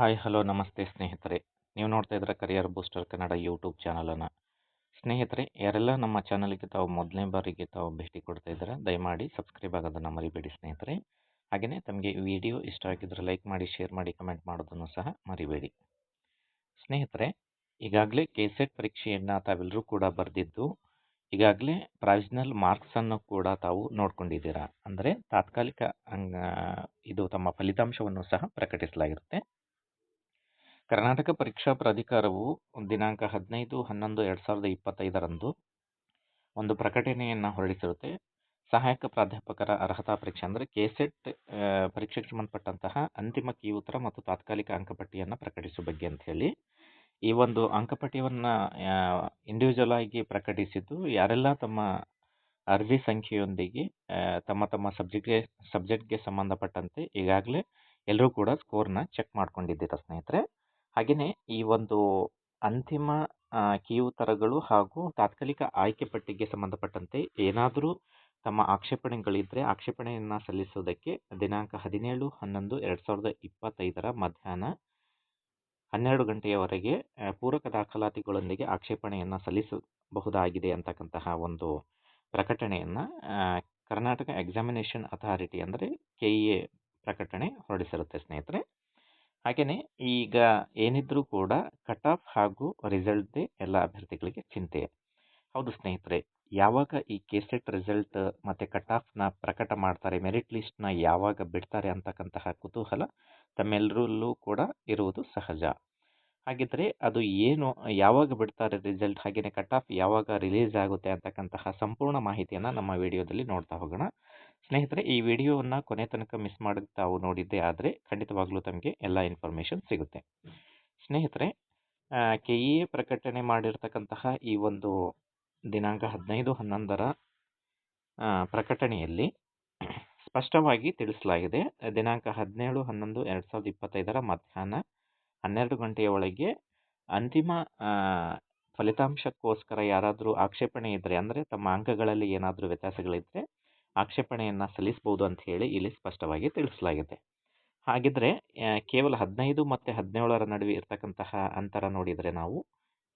Hi hello ನಮಸ್ತೆ ಸ್ನೇಹಿತರೆ. ನೀವು ನೋಡ್ತಾ ಇದ್ದೀರಾ ಕರಿಯರ್ ಬೂಸ್ಟರ್ ಕನ್ನಡ ಯೂಟ್ಯೂಬ್ ಚಾನಲನ್ನು. ಸ್ನೇಹಿತರೆ, ಯಾರೆಲ್ಲ ನಮ್ಮ ಚಾನಲ್ಗೆ ತಾವು ಮೊದಲನೇ ಬಾರಿಗೆ ತಾವು ಭೇಟಿ ಕೊಡ್ತಾ ಇದ್ದೀರಾ, ದಯಮಾಡಿ ಸಬ್ಸ್ಕ್ರೈಬ್ ಆಗೋದನ್ನು ಮರಿಬೇಡಿ ಸ್ನೇಹಿತರೆ. ಹಾಗೆಯೇ ತಮಗೆ ವಿಡಿಯೋ ಇಷ್ಟ ಆಗಿದ್ದರೆ ಲೈಕ್ ಮಾಡಿ, ಶೇರ್ ಮಾಡಿ, ಕಮೆಂಟ್ ಮಾಡೋದನ್ನು ಸಹ ಮರಿಬೇಡಿ. ಸ್ನೇಹಿತರೆ, ಈಗಾಗಲೇ ಕೆಸೆಟ್ ಪರೀಕ್ಷೆಯನ್ನು ತಾವೆಲ್ಲರೂ ಕೂಡ ಬರೆದಿದ್ದು, ಈಗಾಗಲೇ ಪ್ರಾವಿಷನಲ್ ಮಾರ್ಕ್ಸನ್ನು ಕೂಡ ತಾವು ನೋಡ್ಕೊಂಡಿದ್ದೀರಾ. ಅಂದರೆ ತಾತ್ಕಾಲಿಕ ಇದು ತಮ್ಮ ಫಲಿತಾಂಶವನ್ನು ಸಹ ಪ್ರಕಟಿಸಲಾಗಿರುತ್ತೆ. ಕರ್ನಾಟಕ ಪರೀಕ್ಷಾ ಪ್ರಾಧಿಕಾರವು ದಿನಾಂಕ 15/11/2025 ಒಂದು ಪ್ರಕಟಣೆಯನ್ನು ಹೊರಡಿಸಿರುತ್ತೆ. ಸಹಾಯಕ ಪ್ರಾಧ್ಯಾಪಕರ ಅರ್ಹತಾ ಪರೀಕ್ಷೆ ಅಂದರೆ ಕೆಸೆಟ್ ಪರೀಕ್ಷೆಗೆ ಸಂಬಂಧಪಟ್ಟಂತಹ ಅಂತಿಮ ಕೀ ಉತ್ತರ ಮತ್ತು ತಾತ್ಕಾಲಿಕ ಅಂಕಪಟ್ಟಿಯನ್ನು ಪ್ರಕಟಿಸುವ ಬಗ್ಗೆ ಅಂತ ಹೇಳಿ ಈ ಒಂದು ಅಂಕಪಟ್ಟಿಯನ್ನು ಇಂಡಿವಿಜುವಲ್ ಆಗಿ ಪ್ರಕಟಿಸಿದ್ದು, ಯಾರೆಲ್ಲ ತಮ್ಮ ಅರ್ಜಿ ಸಂಖ್ಯೆಯೊಂದಿಗೆ ತಮ್ಮ ತಮ್ಮ ಸಬ್ಜೆಕ್ಟ್ಗೆ ಸಂಬಂಧಪಟ್ಟಂತೆ ಈಗಾಗಲೇ ಎಲ್ಲರೂ ಕೂಡ ಸ್ಕೋರ್ನ ಚೆಕ್ ಮಾಡ್ಕೊಂಡಿದ್ದೀರಾ ಸ್ನೇಹಿತರೆ. ಹಾಗೆಯೇ ಈ ಒಂದು ಅಂತಿಮ ಕೀ ಉತ್ತರಗಳು ಹಾಗೂ ತಾತ್ಕಾಲಿಕ ಆಯ್ಕೆ ಪಟ್ಟಿಗೆ ಸಂಬಂಧಪಟ್ಟಂತೆ ಏನಾದರೂ ತಮ್ಮ ಆಕ್ಷೇಪಣೆಗಳಿದ್ದರೆ ಆಕ್ಷೇಪಣೆಯನ್ನು ಸಲ್ಲಿಸುವುದಕ್ಕೆ ದಿನಾಂಕ 17/11/2025 ಮಧ್ಯಾಹ್ನ 12 ಗಂಟೆಯವರೆಗೆ ಪೂರಕ ದಾಖಲಾತಿಗಳೊಂದಿಗೆ ಆಕ್ಷೇಪಣೆಯನ್ನು ಸಲ್ಲಿಸಬಹುದಾಗಿದೆ ಅಂತಕ್ಕಂತಹ ಒಂದು ಪ್ರಕಟಣೆಯನ್ನು ಕರ್ನಾಟಕ ಎಕ್ಸಾಮಿನೇಷನ್ ಅಥಾರಿಟಿ ಅಂದರೆ KEA ಪ್ರಕಟಣೆ ಹೊರಡಿಸಿರುತ್ತೆ ಸ್ನೇಹಿತರೆ. ಹಾಗೆಯೇ ಈಗ ಏನಿದ್ರೂ ಕೂಡ ಕಟ್ ಆಫ್ ಹಾಗೂ ರಿಸಲ್ಟ್ದೇ ಎಲ್ಲ ಅಭ್ಯರ್ಥಿಗಳಿಗೆ ಚಿಂತೆ. ಹೌದು ಸ್ನೇಹಿತರೆ, ಯಾವಾಗ ಈ ಕೆಸೆಟ್ ರಿಸಲ್ಟ್ ಮತ್ತು ಕಟ್ ಆಫ್ನ ಪ್ರಕಟ ಮಾಡ್ತಾರೆ, ಮೆರಿಟ್ ಲಿಸ್ಟ್ನ ಯಾವಾಗ ಬಿಡ್ತಾರೆ ಅಂತಕ್ಕಂತಹ ಕುತೂಹಲ ತಮ್ಮೆಲ್ಲರಲ್ಲೂ ಕೂಡ ಇರುವುದು ಸಹಜ. ಹಾಗಿದ್ರೆ ಅದು ಏನು, ಯಾವಾಗ ಬಿಡ್ತಾರೆ ರಿಸಲ್ಟ್, ಹಾಗೆಯೇ ಕಟ್ ಆಫ್ ಯಾವಾಗ ರಿಲೀಸ್ ಆಗುತ್ತೆ ಅಂತಕ್ಕಂತಹ ಸಂಪೂರ್ಣ ಮಾಹಿತಿಯನ್ನು ನಮ್ಮ ವಿಡಿಯೋದಲ್ಲಿ ನೋಡ್ತಾ ಹೋಗೋಣ. ಸ್ನೇಹಿತರೆ, ಈ ವಿಡಿಯೋವನ್ನು ಕೊನೆ ತನಕ ಮಿಸ್ ಮಾಡಿ ತಾವು ನೋಡಿದ್ದೇ ಆದರೆ ಖಂಡಿತವಾಗ್ಲೂ ತಮಗೆ ಎಲ್ಲ ಇನ್ಫಾರ್ಮೇಷನ್ ಸಿಗುತ್ತೆ. ಸ್ನೇಹಿತರೆ, KEA ಪ್ರಕಟಣೆ ಮಾಡಿರ್ತಕ್ಕಂತಹ ಈ ಒಂದು ದಿನಾಂಕ 15/11 ಪ್ರಕಟಣೆಯಲ್ಲಿ ಸ್ಪಷ್ಟವಾಗಿ ತಿಳಿಸಲಾಗಿದೆ. ದಿನಾಂಕ 17/11/2025 ಮಧ್ಯಾಹ್ನ 12 ಗಂಟೆಯ ಒಳಗೆ ಅಂತಿಮ ಫಲಿತಾಂಶಕ್ಕೋಸ್ಕರ ಯಾರಾದರೂ ಆಕ್ಷೇಪಣೆ ಇದ್ದರೆ, ಅಂದರೆ ತಮ್ಮ ಅಂಕಗಳಲ್ಲಿ ಏನಾದರೂ ವ್ಯತ್ಯಾಸಗಳಿದ್ದರೆ ಆಕ್ಷೇಪಣೆಯನ್ನು ಸಲ್ಲಿಸಬಹುದು ಅಂತ ಹೇಳಿ ಇಲ್ಲಿ ಸ್ಪಷ್ಟವಾಗಿ ತಿಳಿಸಲಾಗಿದೆ. ಹಾಗಿದ್ರೆ ಕೇವಲ 15 ಮತ್ತು 17 ನಡುವೆ ಇರತಕ್ಕಂತಹ ಅಂತರ ನೋಡಿದರೆ ನಾವು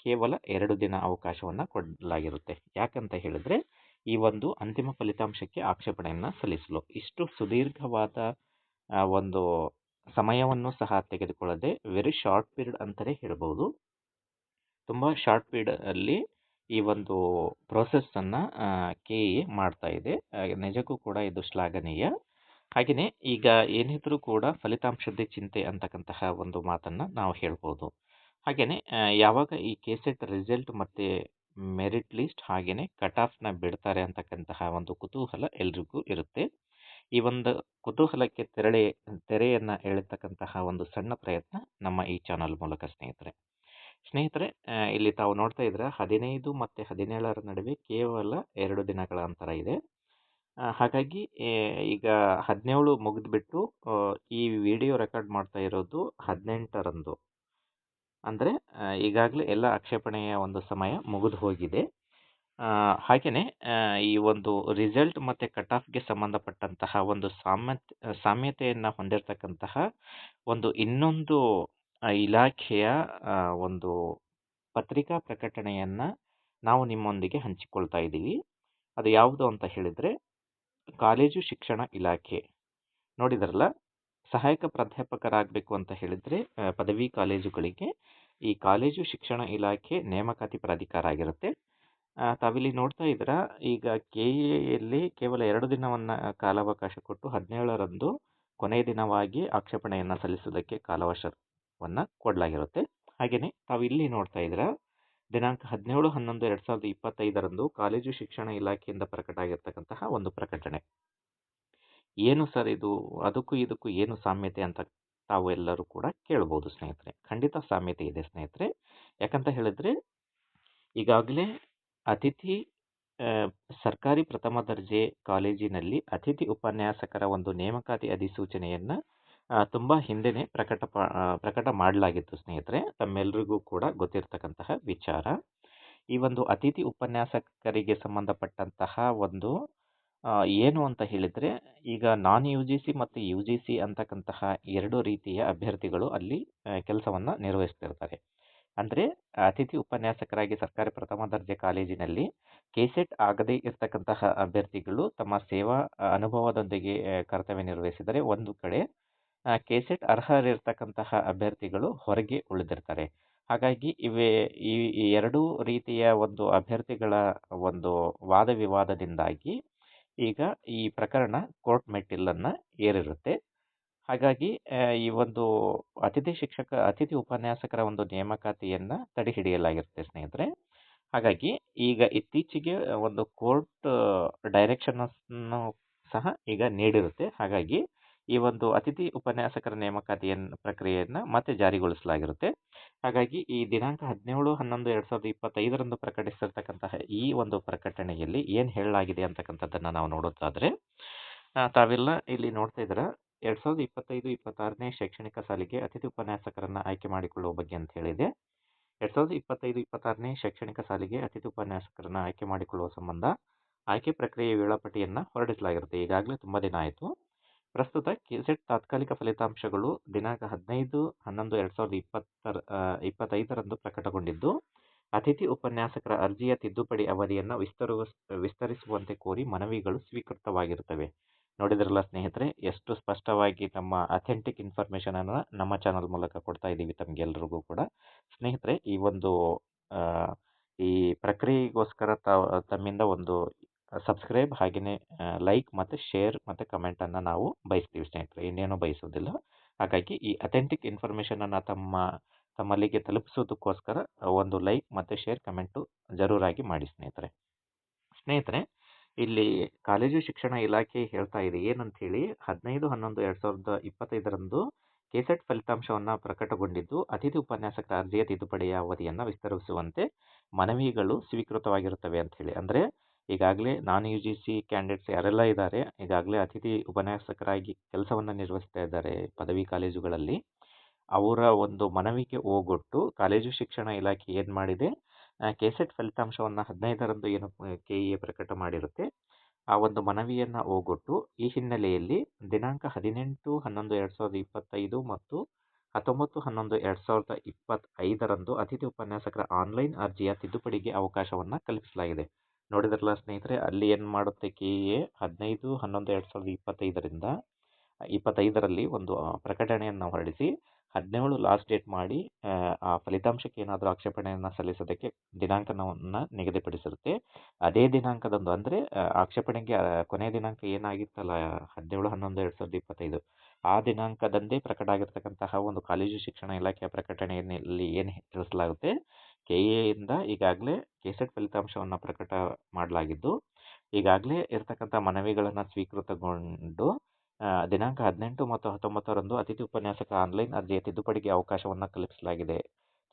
ಕೇವಲ 2 ದಿನ ಅವಕಾಶವನ್ನು ಕೊಡಲಾಗಿರುತ್ತೆ. ಯಾಕಂತ ಹೇಳಿದರೆ ಈ ಒಂದು ಅಂತಿಮ ಫಲಿತಾಂಶಕ್ಕೆ ಆಕ್ಷೇಪಣೆಯನ್ನು ಸಲ್ಲಿಸಲು ಇಷ್ಟು ಸುದೀರ್ಘವಾದ ಒಂದು ಸಮಯವನ್ನು ಸಹ ತೆಗೆದುಕೊಳ್ಳದೆ ವೆರಿ ಶಾರ್ಟ್ ಪೀರಿಯಡ್ ಅಂತಲೇ ಹೇಳ್ಬೋದು. ತುಂಬ ಶಾರ್ಟ್ ಪೀರಿಯಡಲ್ಲಿ ಈ ಒಂದು ಪ್ರೋಸೆಸ್ಸನ್ನು KEA ಮಾಡ್ತಾ ಇದೆ. ನಿಜಕ್ಕೂ ಕೂಡ ಇದು ಶ್ಲಾಘನೀಯ. ಹಾಗೆಯೇ ಈಗ ಏನಿದ್ರೂ ಕೂಡ ಫಲಿತಾಂಶದ್ದೇ ಚಿಂತೆ ಅಂತಕ್ಕಂತಹ ಒಂದು ಮಾತನ್ನು ನಾವು ಹೇಳ್ಬೋದು. ಹಾಗೆಯೇ ಯಾವಾಗ ಈ ಕೆಸೆಟ್ ರಿಸಲ್ಟ್ ಮತ್ತು ಮೆರಿಟ್ ಲಿಸ್ಟ್ ಹಾಗೆಯೇ ಕಟ್ ಆಫ್ನ ಬಿಡ್ತಾರೆ ಅಂತಕ್ಕಂತಹ ಒಂದು ಕುತೂಹಲ ಎಲ್ರಿಗೂ ಇರುತ್ತೆ. ಈ ಒಂದು ಕುತೂಹಲಕ್ಕೆ ತೆರೆಯನ್ನು ಎಳೆತಕ್ಕಂತಹ ಒಂದು ಸಣ್ಣ ಪ್ರಯತ್ನ ನಮ್ಮ ಈ ಚಾನಲ್ ಮೂಲಕ ಸ್ನೇಹಿತರೆ, ಇಲ್ಲಿ ತಾವು ನೋಡ್ತಾ ಇದ್ರೆ 15 ಮತ್ತು 17 ನಡುವೆ ಕೇವಲ 2 ದಿನಗಳ ಅಂತರ ಇದೆ. ಹಾಗಾಗಿ ಈಗ 17 ಮುಗಿದ್ಬಿಟ್ಟು ಈ ವಿಡಿಯೋ ರೆಕಾರ್ಡ್ ಮಾಡ್ತಾ ಇರೋದು 18ರಂದು, ಅಂದರೆ ಈಗಾಗಲೇ ಎಲ್ಲ ಆಕ್ಷೇಪಣೆಯ ಒಂದು ಸಮಯ ಮುಗಿದು ಹೋಗಿದೆ. ಹಾಗೆಯೇ ಈ ಒಂದು ರಿಸಲ್ಟ್ ಮತ್ತು ಕಟ್ ಆಫ್ಗೆ ಸಂಬಂಧಪಟ್ಟಂತಹ ಒಂದು ಸಾಮ್ಯತೆಯನ್ನು ಹೊಂದಿರತಕ್ಕಂತಹ ಒಂದು ಇನ್ನೊಂದು ಇಲಾಖೆಯ ಒಂದು ಪತ್ರಿಕಾ ಪ್ರಕಟಣೆಯನ್ನು ನಾವು ನಿಮ್ಮೊಂದಿಗೆ ಹಂಚಿಕೊಳ್ತಾ ಇದ್ದೀವಿ. ಅದು ಯಾವುದು ಅಂತ ಹೇಳಿದರೆ ಕಾಲೇಜು ಶಿಕ್ಷಣ ಇಲಾಖೆ. ನೋಡಿದ್ರಲ್ಲ, ಸಹಾಯಕ ಪ್ರಾಧ್ಯಾಪಕರಾಗಬೇಕು ಅಂತ ಹೇಳಿದರೆ ಪದವಿ ಕಾಲೇಜುಗಳಿಗೆ ಈ ಕಾಲೇಜು ಶಿಕ್ಷಣ ಇಲಾಖೆ ನೇಮಕಾತಿ ಪ್ರಾಧಿಕಾರ ಆಗಿರುತ್ತೆ. ತಾವಿಲ್ಲಿ ನೋಡ್ತಾ ಇದ್ದೀರಾ, ಈಗ KEAಯಲ್ಲಿ ಕೇವಲ 2 ದಿನವನ್ನು ಕಾಲಾವಕಾಶ ಕೊಟ್ಟು 17ರಂದು ಕೊನೆಯ ದಿನವಾಗಿ ಆಕ್ಷೇಪಣೆಯನ್ನು ಸಲ್ಲಿಸುವುದಕ್ಕೆ ಕಾಲಾವಕಾಶವನ್ನು ಕೊಡಲಾಗಿರುತ್ತೆ. ಹಾಗೆಯೇ ತಾವು ಇಲ್ಲಿ ನೋಡ್ತಾ ಇದ್ದೀರಾ, ದಿನಾಂಕ 17/11/2025 ಕಾಲೇಜು ಶಿಕ್ಷಣ ಇಲಾಖೆಯಿಂದ ಪ್ರಕಟ ಆಗಿರ್ತಕ್ಕಂತಹ ಒಂದು ಪ್ರಕಟಣೆ. ಏನು ಸರ್ ಇದು, ಅದಕ್ಕೂ ಇದಕ್ಕೂ ಏನು ಸಾಮ್ಯತೆ ಅಂತ ತಾವು ಎಲ್ಲರೂ ಕೂಡ ಕೇಳ್ಬೋದು ಸ್ನೇಹಿತರೆ. ಖಂಡಿತ ಸಾಮ್ಯತೆ ಇದೆ ಸ್ನೇಹಿತರೆ. ಯಾಕಂತ ಹೇಳಿದ್ರೆ ಈಗಾಗಲೇ ಸರ್ಕಾರಿ ಪ್ರಥಮ ದರ್ಜೆ ಕಾಲೇಜಿನಲ್ಲಿ ಅತಿಥಿ ಉಪನ್ಯಾಸಕರ ಒಂದು ನೇಮಕಾತಿ ಅಧಿಸೂಚನೆಯನ್ನು ತುಂಬ ಹಿಂದೆನೇ ಪ್ರಕಟ ಮಾಡಲಾಗಿತ್ತು ಸ್ನೇಹಿತರೆ. ತಮ್ಮೆಲ್ಲರಿಗೂ ಕೂಡ ಗೊತ್ತಿರತಕ್ಕಂತಹ ವಿಚಾರ. ಈ ಒಂದು ಅತಿಥಿ ಉಪನ್ಯಾಸಕರಿಗೆ ಸಂಬಂಧಪಟ್ಟಂತಹ ಒಂದು ಏನು ಅಂತ ಹೇಳಿದರೆ, ಈಗ ನಾನ್ ಯು ಜಿ ಸಿ ಮತ್ತು ಯು ಜಿ ಸಿ ಅಂತಕ್ಕಂತಹ 2 ರೀತಿಯ ಅಭ್ಯರ್ಥಿಗಳು ಅಲ್ಲಿ ಕೆಲಸವನ್ನು ನಿರ್ವಹಿಸ್ತಿರ್ತಾರೆ. ಅಂದರೆ ಅತಿಥಿ ಉಪನ್ಯಾಸಕರಾಗಿ ಸರ್ಕಾರಿ ಪ್ರಥಮ ದರ್ಜೆ ಕಾಲೇಜಿನಲ್ಲಿ ಕೆಸೆಟ್ ಆಗದೇ ಇರತಕ್ಕಂತಹ ಅಭ್ಯರ್ಥಿಗಳು ತಮ್ಮ ಸೇವಾ ಅನುಭವದೊಂದಿಗೆ ಕರ್ತವ್ಯ ನಿರ್ವಹಿಸಿದರೆ, ಒಂದು ಕಡೆ ಕೆಸೆಟ್ ಅರ್ಹರಿರ್ತಕ್ಕಂತಹ ಅಭ್ಯರ್ಥಿಗಳು ಹೊರಗೆ ಉಳಿದಿರ್ತಾರೆ. ಹಾಗಾಗಿ ಈ ಎರಡೂ ರೀತಿಯ ಒಂದು ಅಭ್ಯರ್ಥಿಗಳ ಒಂದು ವಾದ ವಿವಾದದಿಂದಾಗಿ ಈಗ ಈ ಪ್ರಕರಣ ಕೋರ್ಟ್ ಮೆಟ್ಟಿಲನ್ನು ಏರಿರುತ್ತೆ. ಹಾಗಾಗಿ ಈ ಒಂದು ಅತಿಥಿ ಉಪನ್ಯಾಸಕರ ಒಂದು ನೇಮಕಾತಿಯನ್ನು ತಡೆ ಹಿಡಿಯಲಾಗಿರುತ್ತೆ ಸ್ನೇಹಿತರೆ. ಹಾಗಾಗಿ ಈಗ ಇತ್ತೀಚೆಗೆ ಒಂದು ಕೋರ್ಟ್ ಡೈರೆಕ್ಷನನ್ನು ಸಹ ಈಗ ನೀಡಿರುತ್ತೆ. ಹಾಗಾಗಿ ಈ ಒಂದು ಅತಿಥಿ ಉಪನ್ಯಾಸಕರ ಪ್ರಕ್ರಿಯೆಯನ್ನು ಮತ್ತೆ ಜಾರಿಗೊಳಿಸಲಾಗಿರುತ್ತೆ. ಹಾಗಾಗಿ ಈ ದಿನಾಂಕ 17/11/2025 ಪ್ರಕಟಿಸಿರ್ತಕ್ಕಂತಹ ಈ ಒಂದು ಪ್ರಕಟಣೆಯಲ್ಲಿ ಏನು ಹೇಳಲಾಗಿದೆ ಅಂತಕ್ಕಂಥದ್ದನ್ನು ನಾವು ನೋಡೋದಾದರೆ, ತಾವೆಲ್ಲ ಇಲ್ಲಿ ನೋಡ್ತಾ ಇದ್ದೀರಾ, 2025-26ನೇ ಶೈಕ್ಷಣಿಕ ಸಾಲಿಗೆ ಅತಿಥಿ ಉಪನ್ಯಾಸಕರನ್ನು ಆಯ್ಕೆ ಮಾಡಿಕೊಳ್ಳುವ ಬಗ್ಗೆ ಅಂತ ಹೇಳಿದೆ. 2025-26ನೇ ಶೈಕ್ಷಣಿಕ ಸಾಲಿಗೆ ಅತಿಥಿ ಉಪನ್ಯಾಸಕರನ್ನು ಆಯ್ಕೆ ಮಾಡಿಕೊಳ್ಳುವ ಸಂಬಂಧ ಆಯ್ಕೆ ಪ್ರಕ್ರಿಯೆಯ ವೇಳಾಪಟ್ಟಿಯನ್ನು ಹೊರಡಿಸಲಾಗಿರುತ್ತೆ. ಈಗಾಗಲೇ ತುಂಬ ದಿನ ಆಯಿತು. ಪ್ರಸ್ತುತ ಕೆಸೆಟ್ ತಾತ್ಕಾಲಿಕ ಫಲಿತಾಂಶಗಳು ದಿನಾಂಕ 15/11/2025 ಪ್ರಕಟಗೊಂಡಿದ್ದು, ಅತಿಥಿ ಉಪನ್ಯಾಸಕರ ಅರ್ಜಿಯ ತಿದ್ದುಪಡಿ ಅವಧಿಯನ್ನು ವಿಸ್ತರಿಸುವಂತೆ ಕೋರಿ ಮನವಿಗಳು ಸ್ವೀಕೃತವಾಗಿರುತ್ತವೆ. ನೋಡಿದ್ರಲ್ಲ ಸ್ನೇಹಿತರೆ, ಎಷ್ಟು ಸ್ಪಷ್ಟವಾಗಿ ನಮ್ಮ ಅಥೆಂಟಿಕ್ ಇನ್ಫಾರ್ಮೇಷನನ್ನು ನಮ್ಮ ಚಾನಲ್ ಮೂಲಕ ಕೊಡ್ತಾ ಇದ್ದೀವಿ ತಮಗೆಲ್ಲರಿಗೂ ಕೂಡ. ಸ್ನೇಹಿತರೆ, ಈ ಪ್ರಕ್ರಿಯೆಗೋಸ್ಕರ ತಮ್ಮಿಂದ ಒಂದು ಸಬ್ಸ್ಕ್ರೈಬ್, ಹಾಗೆಯೇ ಲೈಕ್ ಮತ್ತು ಶೇರ್ ಮತ್ತು ಕಮೆಂಟನ್ನು ನಾವು ಬಯಸ್ತೀವಿ ಸ್ನೇಹಿತರೆ, ಇನ್ನೇನೂ ಬಯಸೋದಿಲ್ಲ. ಹಾಗಾಗಿ ಈ ಅಥೆಂಟಿಕ್ ಇನ್ಫಾರ್ಮೇಷನನ್ನು ತಮ್ಮಲ್ಲಿಗೆ ತಲುಪಿಸೋದಕ್ಕೋಸ್ಕರ ಒಂದು ಲೈಕ್ ಮತ್ತು ಶೇರ್ ಕಮೆಂಟು ಜರೂರಾಗಿ ಮಾಡಿ ಸ್ನೇಹಿತರೆ. ಇಲ್ಲಿ ಕಾಲೇಜು ಶಿಕ್ಷಣ ಇಲಾಖೆ ಹೇಳ್ತಾ ಇದೆ ಏನಂತ ಹೇಳಿ, 15/11/2025 ಕೆಸೆಟ್ ಫಲಿತಾಂಶವನ್ನು ಪ್ರಕಟಗೊಂಡಿದ್ದು, ಅತಿಥಿ ಉಪನ್ಯಾಸಕರ ಅರ್ಜಿಯ ತಿದ್ದುಪಡಿಯ ಅವಧಿಯನ್ನು ವಿಸ್ತರಿಸುವಂತೆ ಮನವಿಗಳು ಸ್ವೀಕೃತವಾಗಿರುತ್ತವೆ ಅಂತ ಹೇಳಿ. ಅಂದರೆ ಈಗಾಗಲೇ ನಾನ್ ಯು ಜಿ ಸಿ ಕ್ಯಾಂಡಿಡೇಟ್ಸ್ ಯಾರೆಲ್ಲ ಇದ್ದಾರೆ, ಈಗಾಗಲೇ ಅತಿಥಿ ಉಪನ್ಯಾಸಕರಾಗಿ ಕೆಲಸವನ್ನು ನಿರ್ವಹಿಸ್ತಾ ಇದ್ದಾರೆ ಪದವಿ ಕಾಲೇಜುಗಳಲ್ಲಿ, ಅವರ ಒಂದು ಮನವಿಗೆ ಓಗೊಟ್ಟು ಕಾಲೇಜು ಶಿಕ್ಷಣ ಇಲಾಖೆ ಏನು ಮಾಡಿದೆ, ಕೆಸೆಟ್ ಫಲಿತಾಂಶವನ್ನು 15ರಂದು ಏನು KEA ಪ್ರಕಟ ಮಾಡಿರುತ್ತೆ, ಆ ಒಂದು ಮನವಿಯನ್ನು ಓಗೊಟ್ಟು ಈ ಹಿನ್ನೆಲೆಯಲ್ಲಿ ದಿನಾಂಕ 18/11/2025 ಮತ್ತು 19/11/2025 ಅತಿಥಿ ಉಪನ್ಯಾಸಕರ ಆನ್ಲೈನ್ ಅರ್ಜಿಯ ತಿದ್ದುಪಡಿಗೆ ಅವಕಾಶವನ್ನು ಕಲ್ಪಿಸಲಾಗಿದೆ. ನೋಡಿದ್ರಲ್ಲ ಸ್ನೇಹಿತರೆ, ಅಲ್ಲಿ ಏನು ಮಾಡುತ್ತೆ KEA 15/11/2025 ಒಂದು ಪ್ರಕಟಣೆಯನ್ನು ಹೊರಡಿಸಿ 17 ಲಾಸ್ಟ್ ಡೇಟ್ ಮಾಡಿ ಆ ಫಲಿತಾಂಶಕ್ಕೆ ಏನಾದರೂ ಆಕ್ಷೇಪಣೆಯನ್ನು ಸಲ್ಲಿಸೋದಕ್ಕೆ ದಿನಾಂಕವನ್ನು ನಿಗದಿಪಡಿಸಿರುತ್ತೆ. ಅದೇ ದಿನಾಂಕದಂದು, ಅಂದರೆ ಆಕ್ಷೇಪಣೆಗೆ ಕೊನೆಯ ದಿನಾಂಕ ಏನಾಗಿತ್ತಲ್ಲ 17/11/2025, ಆ ದಿನಾಂಕದಂದೇ ಪ್ರಕಟ ಆಗಿರ್ತಕ್ಕಂತಹ ಒಂದು ಕಾಲೇಜು ಶಿಕ್ಷಣ ಇಲಾಖೆಯ ಪ್ರಕಟಣೆಯಲ್ಲಿ ಏನು ತಿಳಿಸಲಾಗುತ್ತೆ, KEAಯಿಂದ ಈಗಾಗಲೇ ಕೆಸೆಟ್ ಫಲಿತಾಂಶವನ್ನು ಪ್ರಕಟ ಮಾಡಲಾಗಿದ್ದು, ಈಗಾಗಲೇ ಇರತಕ್ಕಂಥ ಮನವಿಗಳನ್ನು ಸ್ವೀಕೃತಗೊಂಡು ದಿನಾಂಕ 18 ಮತ್ತು 19ರಂದು ಅತಿಥಿ ಉಪನ್ಯಾಸಕ ಆನ್ಲೈನ್ ಅರ್ಜಿಯ ತಿದ್ದುಪಡಿಗೆ ಅವಕಾಶವನ್ನು ಕಲ್ಪಿಸಲಾಗಿದೆ.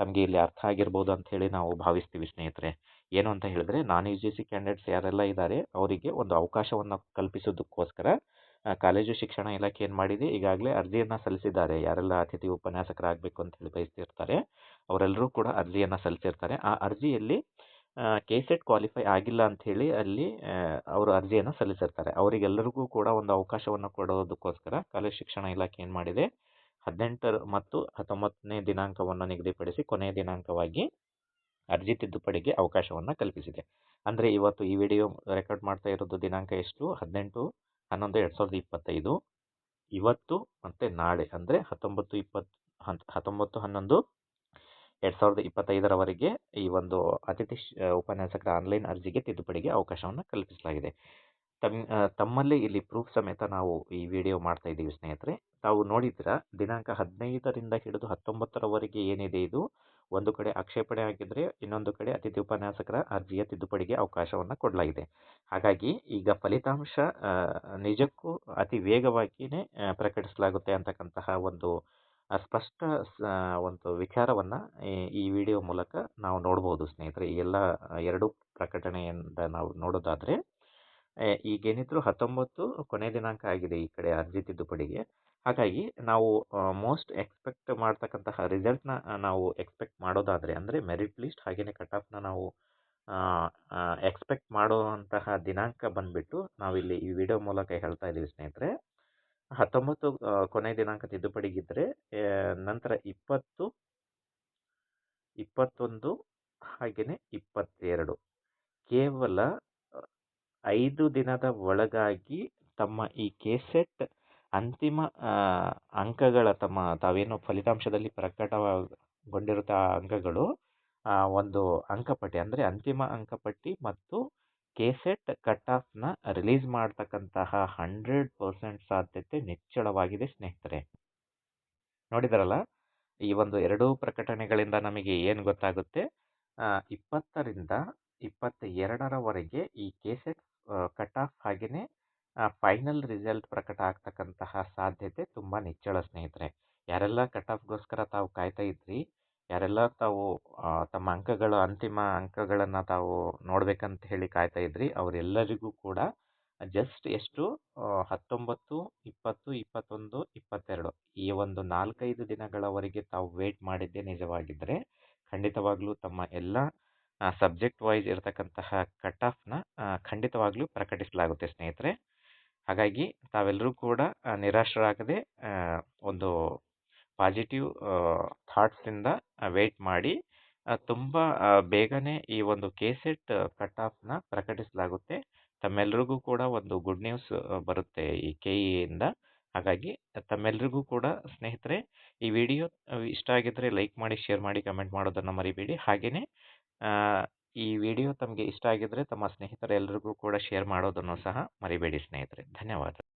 ತಮಗೆ ಇಲ್ಲಿ ಅರ್ಥ ಆಗಿರ್ಬೋದು ಅಂತ ಹೇಳಿ ನಾವು ಭಾವಿಸ್ತೀವಿ ಸ್ನೇಹಿತರೆ. ಏನು ಅಂತ ಹೇಳಿದ್ರೆ, ನಾನ್ ಯು ಜಿ ಸಿ ಕ್ಯಾಂಡಿಡೇಟ್ಸ್ ಯಾರೆಲ್ಲ ಇದ್ದಾರೆ ಅವರಿಗೆ ಒಂದು ಅವಕಾಶವನ್ನು ಕಲ್ಪಿಸೋದಕ್ಕೋಸ್ಕರ ಕಾಲೇಜು ಶಿಕ್ಷಣ ಇಲಾಖೆ ಏನು ಮಾಡಿದೆ, ಈಗಾಗಲೇ ಅರ್ಜಿಯನ್ನು ಸಲ್ಲಿಸಿದ್ದಾರೆ. ಯಾರೆಲ್ಲ ಅತಿಥಿ ಉಪನ್ಯಾಸಕರಾಗಬೇಕು ಅಂತ ಹೇಳಿ ಬಯಸ್ತಿರ್ತಾರೆ ಅವರೆಲ್ಲರೂ ಕೂಡ ಅರ್ಜಿಯನ್ನು ಸಲ್ಲಿಸಿರ್ತಾರೆ. ಆ ಅರ್ಜಿಯಲ್ಲಿ ಕೆಸೆಟ್ ಕ್ವಾಲಿಫೈ ಆಗಿಲ್ಲ ಅಂಥೇಳಿ ಅಲ್ಲಿ ಅವರು ಅರ್ಜಿಯನ್ನು ಸಲ್ಲಿಸಿರ್ತಾರೆ. ಅವರಿಗೆಲ್ಲರಿಗೂ ಕೂಡ ಒಂದು ಅವಕಾಶವನ್ನು ಕೊಡೋದಕ್ಕೋಸ್ಕರ ಕಾಲೇಜು ಶಿಕ್ಷಣ ಇಲಾಖೆ ಏನು ಮಾಡಿದೆ, 18 ಮತ್ತು 19ನೇ ದಿನಾಂಕವನ್ನು ನಿಗದಿಪಡಿಸಿ ಕೊನೆಯ ದಿನಾಂಕವಾಗಿ ಅರ್ಜಿ ತಿದ್ದುಪಡಿಗೆ ಅವಕಾಶವನ್ನು ಕಲ್ಪಿಸಿದೆ. ಅಂದರೆ ಇವತ್ತು ಈ ವಿಡಿಯೋ ರೆಕಾರ್ಡ್ ಮಾಡ್ತಾ ಇರೋದು ದಿನಾಂಕ ಎಷ್ಟು, 18/11/2025. ಇವತ್ತು ಮತ್ತು ನಾಳೆ ಅಂದರೆ 19/11/2025 ಈ ಒಂದು ಅತಿಥಿ ಉಪನ್ಯಾಸಕರ ಆನ್ಲೈನ್ ಅರ್ಜಿಗೆ ತಿದ್ದುಪಡಿಗೆ ಅವಕಾಶವನ್ನು ಕಲ್ಪಿಸಲಾಗಿದೆ. ತಮ್ಮಲ್ಲಿ ಇಲ್ಲಿ ಪ್ರೂಫ್ ಸಮೇತ ನಾವು ಈ ವಿಡಿಯೋ ಮಾಡ್ತಾ ಇದ್ದೀವಿ ಸ್ನೇಹಿತರೆ. ತಾವು ನೋಡಿದ್ದೀರಾ, ದಿನಾಂಕ 15ರಿಂದ ಹಿಡಿದು 19ರವರೆಗೆ ಏನಿದೆ ಇದು ಒಂದು ಕಡೆ ಆಕ್ಷೇಪಣೆ ಆಗಿದ್ದರೆ, ಇನ್ನೊಂದು ಕಡೆ ಅತಿಥಿ ಉಪನ್ಯಾಸಕರ ಅರ್ಜಿಯ ತಿದ್ದುಪಡಿಗೆ ಅವಕಾಶವನ್ನು ಕೊಡಲಾಗಿದೆ. ಹಾಗಾಗಿ ಈಗ ಫಲಿತಾಂಶ ನಿಜಕ್ಕೂ ಅತಿ ವೇಗವಾಗಿಯೇ ಪ್ರಕಟಿಸಲಾಗುತ್ತೆ ಅಂತಕ್ಕಂತಹ ಒಂದು ಸ್ಪಷ್ಟ ಒಂದು ವಿಚಾರವನ್ನು ಈ ವಿಡಿಯೋ ಮೂಲಕ ನಾವು ನೋಡ್ಬೋದು ಸ್ನೇಹಿತರೆ. ಈ ಎಲ್ಲ ಎರಡು ಪ್ರಕಟಣೆಯಿಂದ ನಾವು ನೋಡೋದಾದರೆ, ಈಗೇನಿದ್ರು 19 ಕೊನೆ ದಿನಾಂಕ ಆಗಿದೆ ಈ ಕಡೆ ಅರ್ಜಿ ತಿದ್ದುಪಡಿಗೆ. ಹಾಗಾಗಿ ನಾವು ಮೋಸ್ಟ್ ಎಕ್ಸ್ಪೆಕ್ಟ್ ಮಾಡ್ತಕ್ಕಂತಹ ರಿಸಲ್ಟ್ನ ನಾವು ಎಕ್ಸ್ಪೆಕ್ಟ್ ಮಾಡೋದಾದರೆ, ಅಂದರೆ ಮೆರಿಟ್ ಲಿಸ್ಟ್ ಹಾಗೆಯೇ ಕಟ್ ಆಫ್ನ ನಾವು ಎಕ್ಸ್ಪೆಕ್ಟ್ ಮಾಡುವಂತಹ ದಿನಾಂಕ ಬಂದ್ಬಿಟ್ಟು ನಾವಿಲ್ಲಿ ಈ ವಿಡಿಯೋ ಮೂಲಕ ಹೇಳ್ತಾ ಇದ್ದೀವಿ ಸ್ನೇಹಿತರೆ. 19 ಕೊನೆ ದಿನಾಂಕ ತಿದ್ದುಪಡಿಗಿದ್ರೆ ನಂತರ 20, 21 ಹಾಗೆಯೇ 22 ಕೇವಲ 5 ದಿನದ ಒಳಗಾಗಿ ತಮ್ಮ ಈ ಕೆಸೆಟ್ ಅಂತಿಮ ಅಂಕಗಳ ತಾವೇನು ಫಲಿತಾಂಶದಲ್ಲಿ ಪ್ರಕಟಗೊಂಡಿರುತ್ತ ಅಂಕಗಳು ಒಂದು ಅಂಕಪಟ್ಟಿ ಅಂದರೆ ಅಂತಿಮ ಅಂಕಪಟ್ಟಿ ಮತ್ತು ಕೆಸೆಟ್ ಕಟ್ ಆಫ್ನ ರಿಲೀಸ್ ಮಾಡ್ತಕ್ಕಂತಹ 100% ಸಾಧ್ಯತೆ ನಿಚ್ಚಳವಾಗಿದೆ ಸ್ನೇಹಿತರೆ. ನೋಡಿದಾರಲ್ಲ, ಈ ಒಂದು ಎರಡೂ ಪ್ರಕಟಣೆಗಳಿಂದ ನಮಗೆ ಏನು ಗೊತ್ತಾಗುತ್ತೆ, 20ರಿಂದ 22ರವರೆಗೆ ಈ ಕೆಸೆಟ್ ಕಟ್ ಆಫ್ ಹಾಗೆಯೇ ಫೈನಲ್ ರಿಸಲ್ಟ್ ಪ್ರಕಟ ಆಗ್ತಕ್ಕಂತಹ ಸಾಧ್ಯತೆ ತುಂಬ ನಿಚ್ಚಳ ಸ್ನೇಹಿತರೆ. ಯಾರೆಲ್ಲ ಕಟ್ ಆಫ್ಗೋಸ್ಕರ ತಾವು ಕಾಯ್ತಾ ಇದ್ರಿ, ಯಾರೆಲ್ಲ ತಾವು ತಮ್ಮ ಅಂತಿಮ ಅಂಕಗಳನ್ನು ತಾವು ನೋಡ್ಬೇಕಂತ ಹೇಳಿ ಕಾಯ್ತಾ ಇದ್ರಿ, ಅವರೆಲ್ಲರಿಗೂ ಕೂಡ ಜಸ್ಟ್ ಎಷ್ಟು 19, 20, 21, 22 ಈ ಒಂದು 4-5 ದಿನಗಳವರೆಗೆ ತಾವು ವೇಟ್ ಮಾಡಿದ್ದೇ ನಿಜವಾಗಿದ್ದರೆ ಖಂಡಿತವಾಗ್ಲೂ ತಮ್ಮ ಎಲ್ಲ ಸಬ್ಜೆಕ್ಟ್ ವೈಸ್ ಇರತಕ್ಕಂತಹ ಕಟ್ ಆಫ್ನ ಖಂಡಿತವಾಗ್ಲೂ ಪ್ರಕಟಿಸಲಾಗುತ್ತೆ ಸ್ನೇಹಿತರೆ. ಹಾಗಾಗಿ ತಾವೆಲ್ಲರೂ ಕೂಡ ನಿರಾಶರಾಗದೆ ಒಂದು ಪಾಸಿಟಿವ್ ಥಾಟ್ಸಿಂದ ವೇಟ್ ಮಾಡಿ. ತುಂಬ ಬೇಗನೆ ಈ ಒಂದು ಕೆಸೆಟ್ ಕಟ್ ಆಫ್ನ ಪ್ರಕಟಿಸಲಾಗುತ್ತೆ. ತಮ್ಮೆಲ್ಲರಿಗೂ ಕೂಡ ಒಂದು ಗುಡ್ ನ್ಯೂಸ್ ಬರುತ್ತೆ ಈ KE-ಇಂದ. ಹಾಗಾಗಿ ತಮ್ಮೆಲ್ಲರಿಗೂ ಕೂಡ ಸ್ನೇಹಿತರೆ ಈ ವಿಡಿಯೋ ಇಷ್ಟ ಆಗಿದ್ದರೆ ಲೈಕ್ ಮಾಡಿ, ಶೇರ್ ಮಾಡಿ, ಕಮೆಂಟ್ ಮಾಡೋದನ್ನು ಮರಿಬೇಡಿ. ಹಾಗೆಯೇ ಈ ವಿಡಿಯೋ ತಮಗೆ ಇಷ್ಟ ಆಗಿದ್ದರೆ ತಮ್ಮ ಸ್ನೇಹಿತರೆಲ್ಲರಿಗೂ ಕೂಡ ಶೇರ್ ಮಾಡೋದನ್ನು ಸಹ ಮರಿಬೇಡಿ ಸ್ನೇಹಿತರೆ. ಧನ್ಯವಾದ.